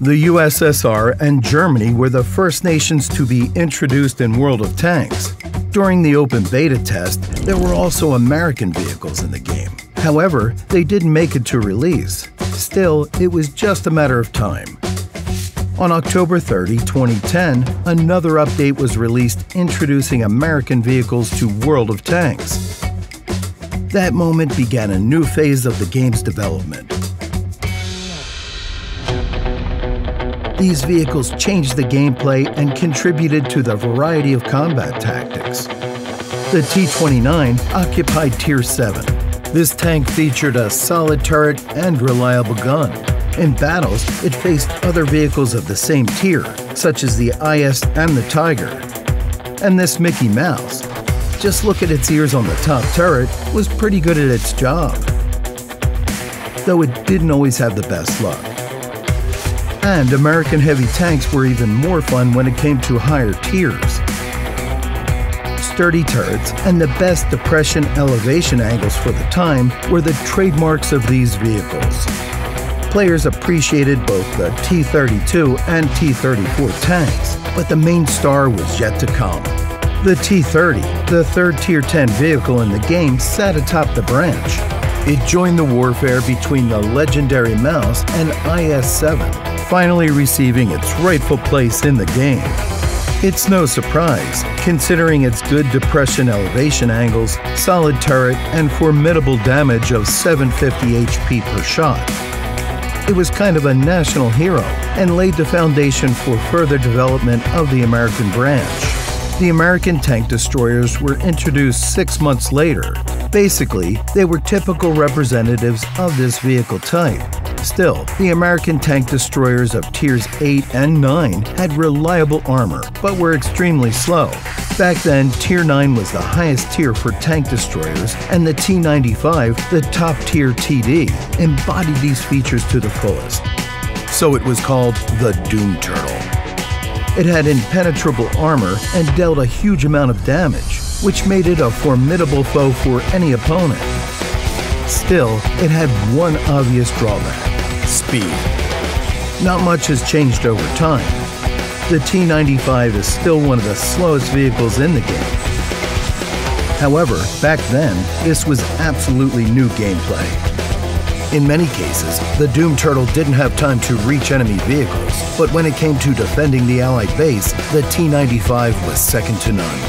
The USSR and Germany were the first nations to be introduced in World of Tanks. During the open beta test, there were also American vehicles in the game. However, they didn't make it to release. Still, it was just a matter of time. On October 30, 2010, another update was released introducing American vehicles to World of Tanks. That moment began a new phase of the game's development. These vehicles changed the gameplay and contributed to the variety of combat tactics. The T-29 occupied Tier 7. This tank featured a solid turret and reliable gun. In battles, it faced other vehicles of the same tier, such as the IS and the Tiger. And this Mickey Mouse, just look at its ears on the top turret, was pretty good at its job. Though it didn't always have the best luck. And American heavy tanks were even more fun when it came to higher tiers. Sturdy turrets and the best depression elevation angles for the time were the trademarks of these vehicles. Players appreciated both the T-32 and T-34 tanks, but the main star was yet to come. The T-30, the third Tier 10 vehicle in the game, sat atop the branch. It joined the warfare between the legendary Mouse and IS-7. Finally receiving its rightful place in the game. It's no surprise, considering its good depression elevation angles, solid turret, and formidable damage of 750 HP per shot. It was kind of a national hero and laid the foundation for further development of the American branch. The American tank destroyers were introduced 6 months later. Basically, they were typical representatives of this vehicle type. Still, the American tank destroyers of Tiers 8 and 9 had reliable armor, but were extremely slow. Back then, Tier 9 was the highest tier for tank destroyers, and the T-95, the top tier TD, embodied these features to the fullest. So it was called the Doom Turtle. It had impenetrable armor and dealt a huge amount of damage, which made it a formidable foe for any opponent. Still, it had one obvious drawback: speed. Not much has changed over time. The T-95 is still one of the slowest vehicles in the game. However, back then, this was absolutely new gameplay. In many cases, the Doom Turtle didn't have time to reach enemy vehicles, but when it came to defending the Allied base, the T-95 was second to none.